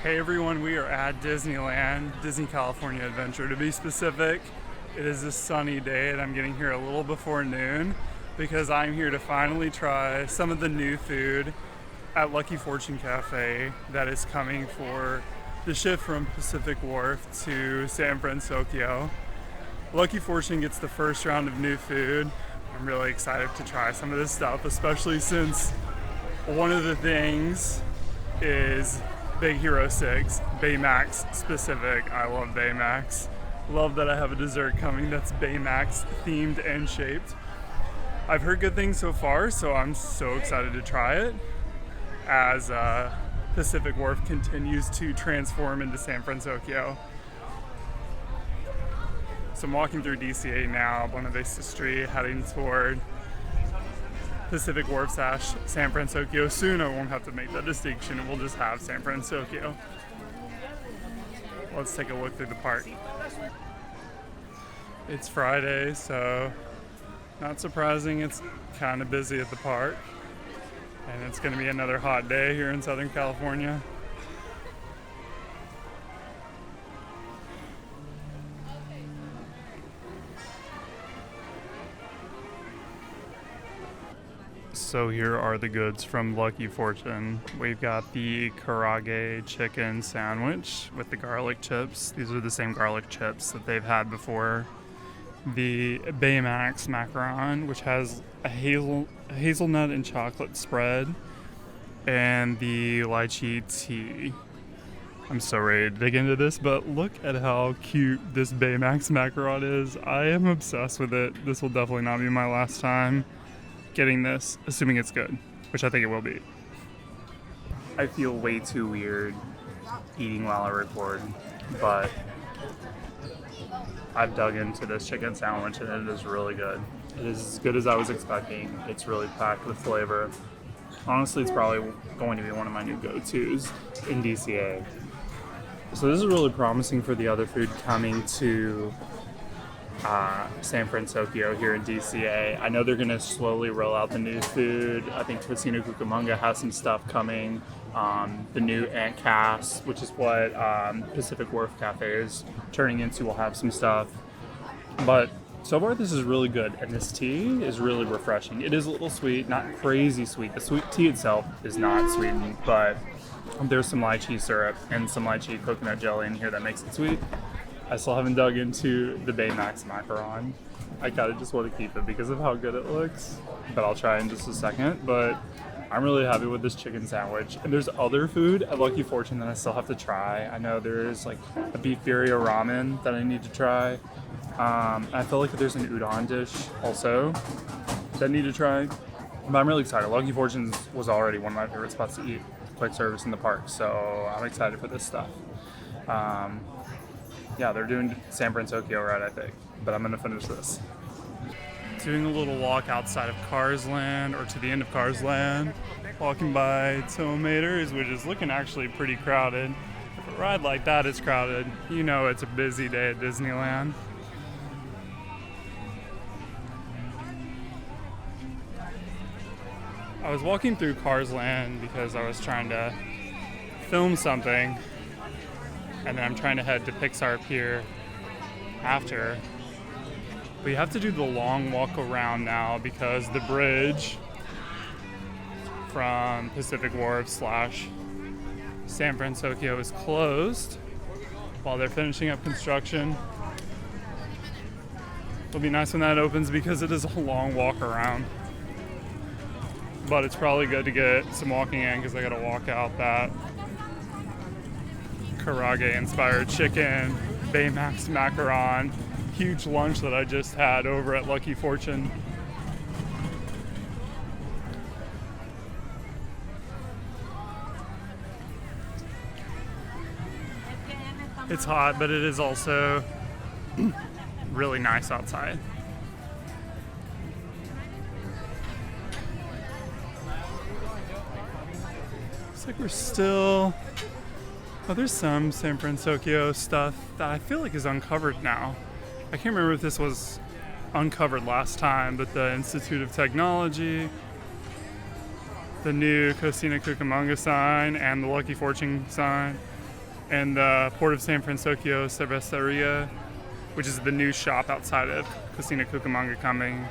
Hey everyone, we are at Disneyland, Disney California Adventure to be specific. It is a sunny day and I'm getting here a little before noon because I'm here to finally try some of the new food at Lucky Fortune Cafe that is coming for the shift from Pacific Wharf to San Fransokyo. Lucky Fortune gets the first round of new food. I'm really excited to try some of this stuff, especially since one of the things is Big Hero 6, Baymax specific. I love Baymax. Love that I have a dessert coming that's Baymax themed and shaped. I've heard good things so far, so I'm so excited to try it as Pacific Wharf continues to transform into San Fransokyo. So I'm walking through DCA now, Buena Vista Street, heading toward Pacific Wharf / San Fransokyo. Soon I won't have to make that distinction, we'll just have San Fransokyo. Let's take a look through the park. It's Friday, so not surprising it's kind of busy at the park. And it's going to be another hot day here in Southern California. So here are the goods from Lucky Fortune. We've got the Karaage Chicken Sandwich with the garlic chips. These are the same garlic chips that they've had before. The Baymax macaron, which has a hazelnut and chocolate spread. And the Lychee Tea. I'm so ready to dig into this, but look at how cute this Baymax macaron is. I am obsessed with it. This will definitely not be my last time getting this, assuming it's good, which I think it will be. I feel way too weird eating while I record, but I've dug into this chicken sandwich and it is really good. It is as good as I was expecting. It's really packed with flavor. Honestly, it's probably going to be one of my new go-tos in DCA. So this is really promising for the other food coming to San Fransokyo here in DCA. I know they're going to slowly roll out the new food. I think Casino Cucamonga has some stuff coming. The new Ant Cast, which is what Pacific Wharf Cafe is turning into, will have some stuff. But so far this is really good, and this tea is really refreshing. It is a little sweet, not crazy sweet. The sweet tea itself is not sweetened, but there's some lychee syrup and some lychee coconut jelly in here that makes it sweet. I still haven't dug into the Baymax macaron. I kind of just want to keep it because of how good it looks, but I'll try in just a second. But I'm really happy with this chicken sandwich. And there's other food at Lucky Fortune that I still have to try. I know there's like a beef birria ramen that I need to try. I feel like there's an udon dish also that I need to try. But I'm really excited. Lucky Fortune was already one of my favorite spots to eat quick service in the park, so I'm excited for this stuff. Yeah, they're doing San Fransokyo right, I think, but I'm gonna finish this. Doing a little walk outside of Cars Land, or to the end of Cars Land, walking by Tomaters, which is looking actually pretty crowded. If a ride like that is crowded, you know it's a busy day at Disneyland. I was walking through Cars Land because I was trying to film something, and then I'm trying to head to Pixar Pier after. But you have to do the long walk around now because the bridge from Pacific Wharf / San Fransokyo is closed while they're finishing up construction. It'll be nice when that opens because it is a long walk around. But it's probably good to get some walking in because I gotta walk out that Karaage-inspired chicken, Baymax macaron, huge lunch that I just had over at Lucky Fortune. It's hot, but it is also really nice outside. Looks like we're still... Oh, there's some San Fransokyo stuff that I feel like is uncovered now. I can't remember if this was uncovered last time, but the Institute of Technology, the new Casino Cucamonga sign, and the Lucky Fortune sign. and the Port of San Fransokyo Cerveceria, which is the new shop outside of Cocina Cucamonga coming.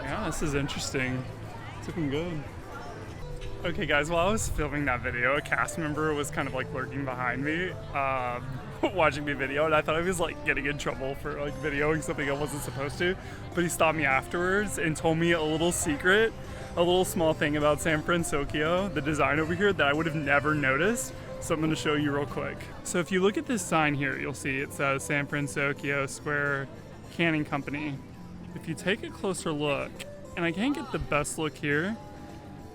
Yeah, this is interesting. It's looking good. Okay guys, while I was filming that video, a cast member was kind of like lurking behind me, watching me video, and I thought I was like getting in trouble for like videoing something I wasn't supposed to, but he stopped me afterwards and told me a little secret, a little small thing about San Fransokyo, the design over here that I would have never noticed, so I'm going to show you real quick. So if you look at this sign here, you'll see it says San Fransokyo Square Canning Company. If you take a closer look, and I can't get the best look here,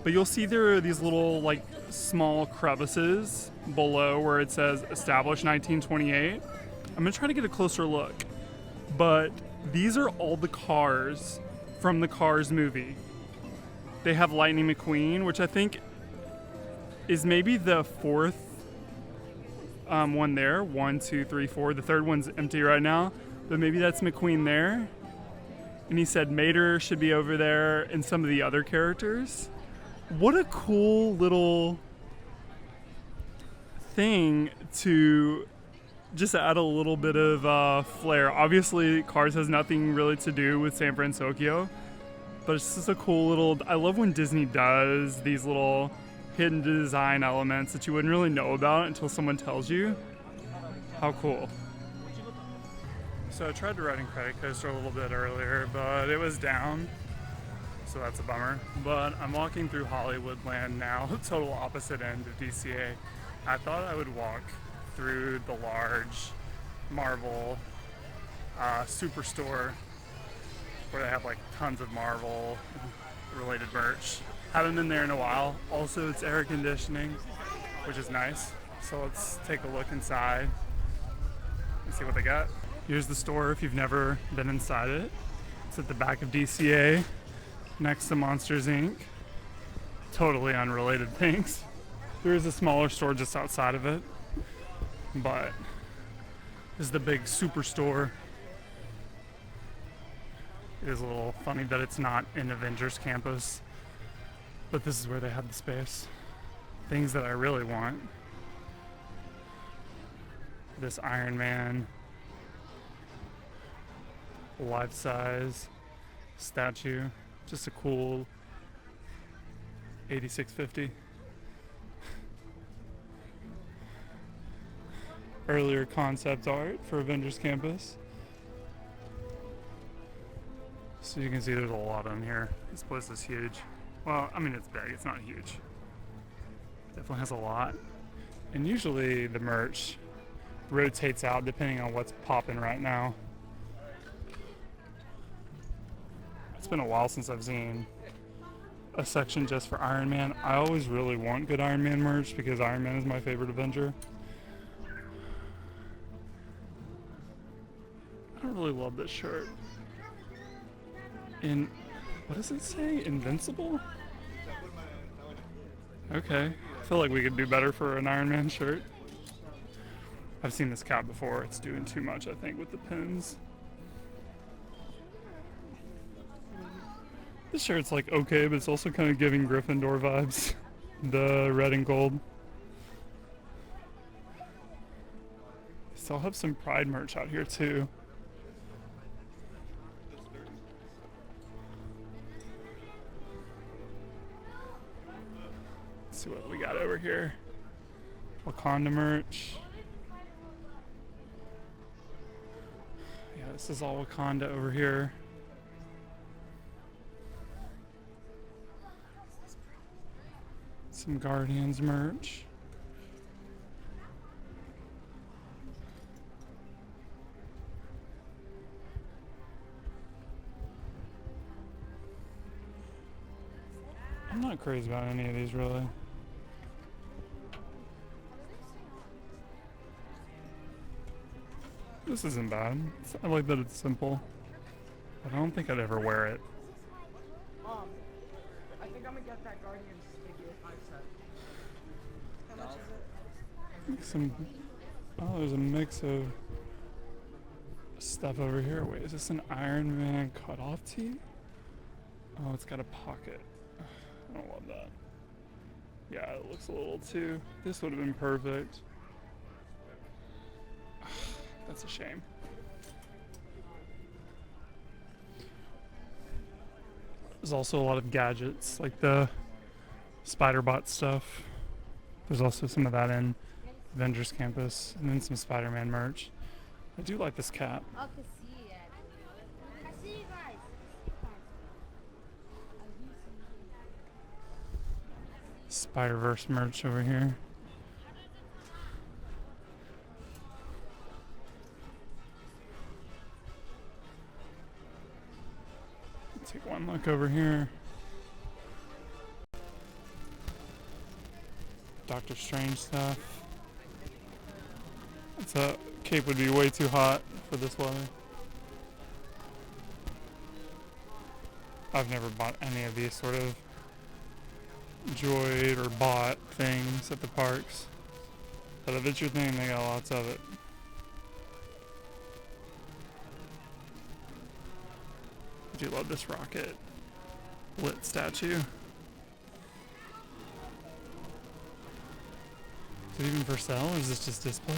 but you'll see there are these little like small crevices below where it says established 1928. I'm gonna try to get a closer look, but these are all the cars from the Cars movie. They have Lightning McQueen, which I think is maybe the fourth one there. 1, 2, 3, 4. The third one's empty right now, but maybe that's McQueen there. And he said Mater should be over there and some of the other characters. What a cool little thing to just add a little bit of flair. Obviously, Cars has nothing really to do with San Fransokyo, but it's just a cool little, I love when Disney does these little hidden design elements that you wouldn't really know about until someone tells you. How cool. So I tried to ride in Credit Coaster a little bit earlier, but it was down. So that's a bummer. But I'm walking through Hollywoodland now, total opposite end of DCA. I thought I would walk through the large Marvel superstore where they have like tons of Marvel related merch. Haven't been there in a while. Also, it's air conditioning, which is nice. So let's take a look inside and see what they got. Here's the store if you've never been inside it. It's at the back of DCA. Next to Monsters Inc. Totally unrelated things. There is a smaller store just outside of it, but this is the big superstore. It is a little funny that it's not in Avengers campus, but this is where they have the space. Things that I really want. This Iron Man life-size statue. Just a cool 8650. Earlier concept art for Avengers Campus. So you can see there's a lot on here. This place is huge. Well, I mean, it's big, it's not huge. Definitely has a lot. And usually the merch rotates out depending on what's popping right now. It's been a while since I've seen a section just for Iron Man. I always really want good Iron Man merch because Iron Man is my favorite Avenger. I don't really love this shirt. What does it say? Invincible? Okay. I feel like we could do better for an Iron Man shirt. I've seen this cap before. It's doing too much, I think, with the pins. This shirt's like okay, but it's also kind of giving Gryffindor vibes. The red and gold. Still have some Pride merch out here too. Let's see what we got over here. Wakanda merch. Yeah, this is all Wakanda over here. Some Guardians merch. I'm not crazy about any of these really. This isn't bad. I like that it's simple. But I don't think I'd ever wear it. I think I'm gonna get that Guardians figure 5 set. How much is it? Oh, there's a mix of stuff over here. Wait, is this an Iron Man cutoff tee? Oh, it's got a pocket. I don't love that. Yeah, it looks a little too. This would have been perfect. That's a shame. There's also a lot of gadgets, like the Spider-Bot stuff. There's also some of that in Avengers campus, and then some Spider-Man merch. I do like this cap. Spider-Verse merch over here. Take one look over here. Doctor Strange stuff. It's a cape would be way too hot for this weather. I've never bought any of these sort of droid or bot things at the parks. But if it's your thing, they got lots of it. I do love this rocket lit statue. Is it even for sale or is this just display?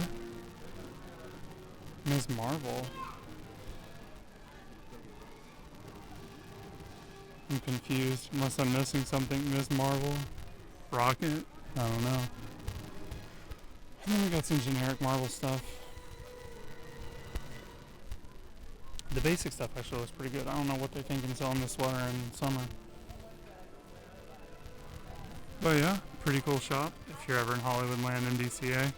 Ms. Marvel. I'm confused unless I'm missing something. Ms. Marvel. Rocket? I don't know. And then we got some generic Marvel stuff. The basic stuff actually looks pretty good. I don't know what they're thinking selling this sweater in summer. But yeah, pretty cool shop if you're ever in Hollywood land in DCA.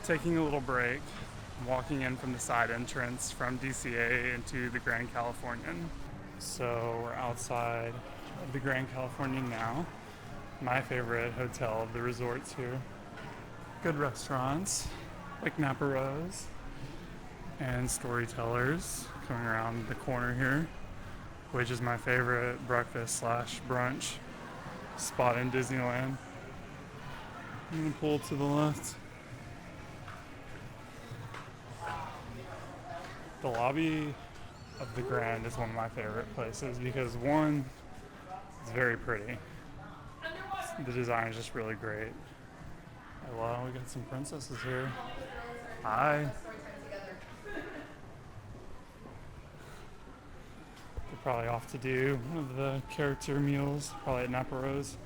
Taking a little break. I'm walking in from the side entrance from DCA into the Grand Californian. So we're outside of the Grand Californian now. My favorite hotel of the resorts here. Good restaurants like Napa Rose. And Storytellers coming around the corner here, which is my favorite breakfast / brunch spot in Disneyland. I'm gonna pull to the left. The lobby of the Grand is one of my favorite places because one, it's very pretty. The design is just really great. Hello, we got some princesses here. Hi. Probably off to do one of the character meals, probably at Napa Rose.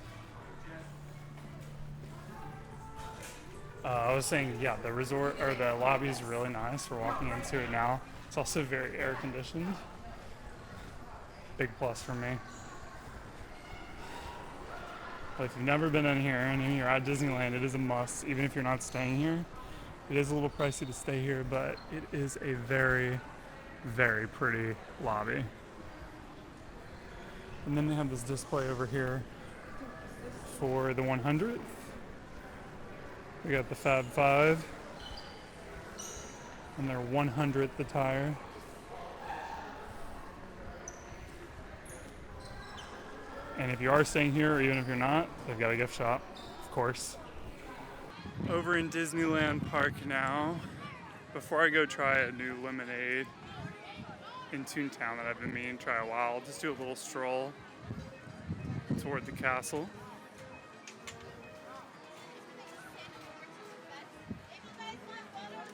I was saying, yeah, the resort or the lobby is really nice. We're walking into it now. It's also very air conditioned. Big plus for me. But if you've never been in here and you're at Disneyland, it is a must, even if you're not staying here. It is a little pricey to stay here, but it is a very, very pretty lobby. And then they have this display over here for the 100th. We got the Fab Five and their 100th attire. And if you are staying here, or even if you're not, they've got a gift shop, of course. Over in Disneyland Park now. Before I go try a new lemonade in Toontown that I've been meaning to try a while, I'll just do a little stroll toward the castle.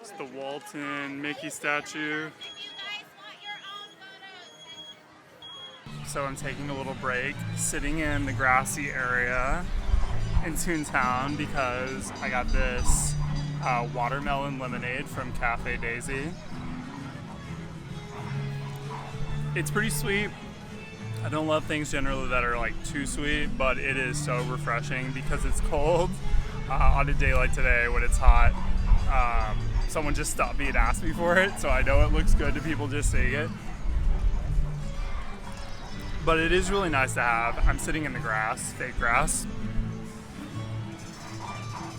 It's the Walton Mickey statue. So I'm taking a little break, sitting in the grassy area in Toontown because I got this watermelon lemonade from Cafe Daisy. It's pretty sweet. I don't love things generally that are like too sweet, but it is so refreshing because it's cold. On a day like today when it's hot, someone just stopped me and asked me for it, so I know it looks good to people just seeing it. But it is really nice to have. I'm sitting in the grass, fake grass,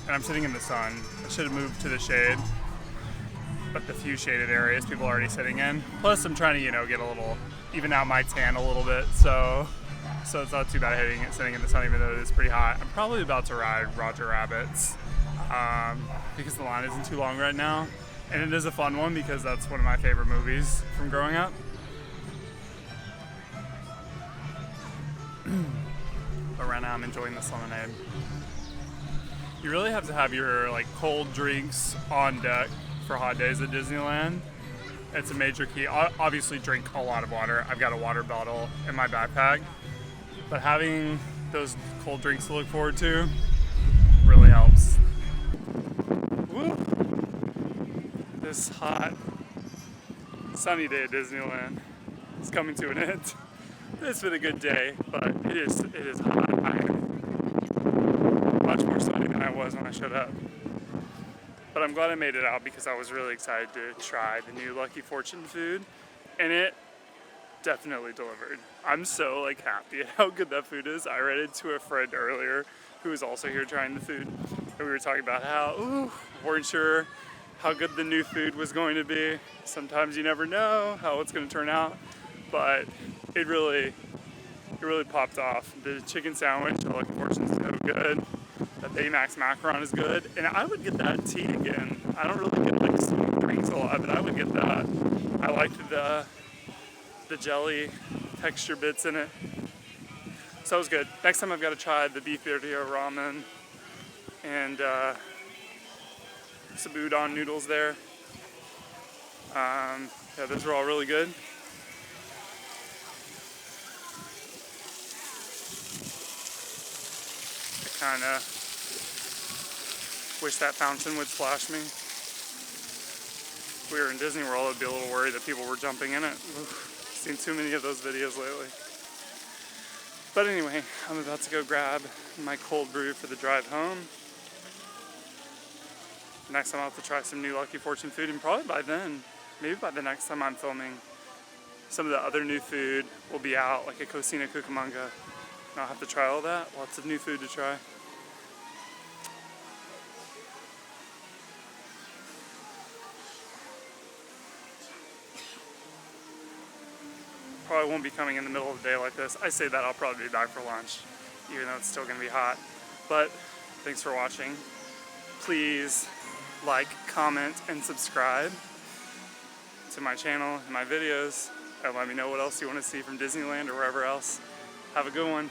and I'm sitting in the sun. I should have moved to the shade, but the few shaded areas people are already sitting in. Plus I'm trying to, get a little, even out my tan a little bit, so it's not too bad sitting in the sun even though it is pretty hot. I'm probably about to ride Roger Rabbit's because the line isn't too long right now, and it is a fun one because that's one of my favorite movies from growing up. But right now I'm enjoying this lemonade. You really have to have your like cold drinks on deck for hot days at Disneyland. It's a major key. Obviously drink a lot of water. I've got a water bottle in my backpack. But having those cold drinks to look forward to really helps. Woo. This hot, sunny day at Disneyland is coming to an end. It's been a good day, but it is hot. I'm much more sweaty than I was when I showed up. But I'm glad I made it out because I was really excited to try the new Lucky Fortune food, and it definitely delivered. I'm so like happy at how good that food is. I ran into a friend earlier who was also here trying the food, and we were talking about how weren't sure how good the new food was going to be. Sometimes you never know how it's going to turn out, but it really popped off. The chicken sandwich at Lucky Fortune is so good. The Baymax macaron is good, and I would get that tea again. I don't really get like sweet drinks a lot, but I would get that. I liked the jelly texture bits in it, so it was good. Next time I've got to try the beef birria ramen and some udon noodles there. Yeah, those were all really good. I kind of wish that fountain would splash me. If we were in Disney World, I'd be a little worried that people were jumping in it. Seen too many of those videos lately. But anyway, I'm about to go grab my cold brew for the drive home. Next time I'll have to try some new Lucky Fortune food, and probably by then, maybe by the next time I'm filming, some of the other new food will be out, like a Cocina Cucamonga. And I'll have to try all that. Lots of new food to try. Probably won't be coming in the middle of the day like this. I say that I'll probably be back for lunch, even though it's still going to be hot. But thanks for watching. Please like, comment, and subscribe to my channel and my videos, and let me know what else you want to see from Disneyland or wherever else. Have a good one.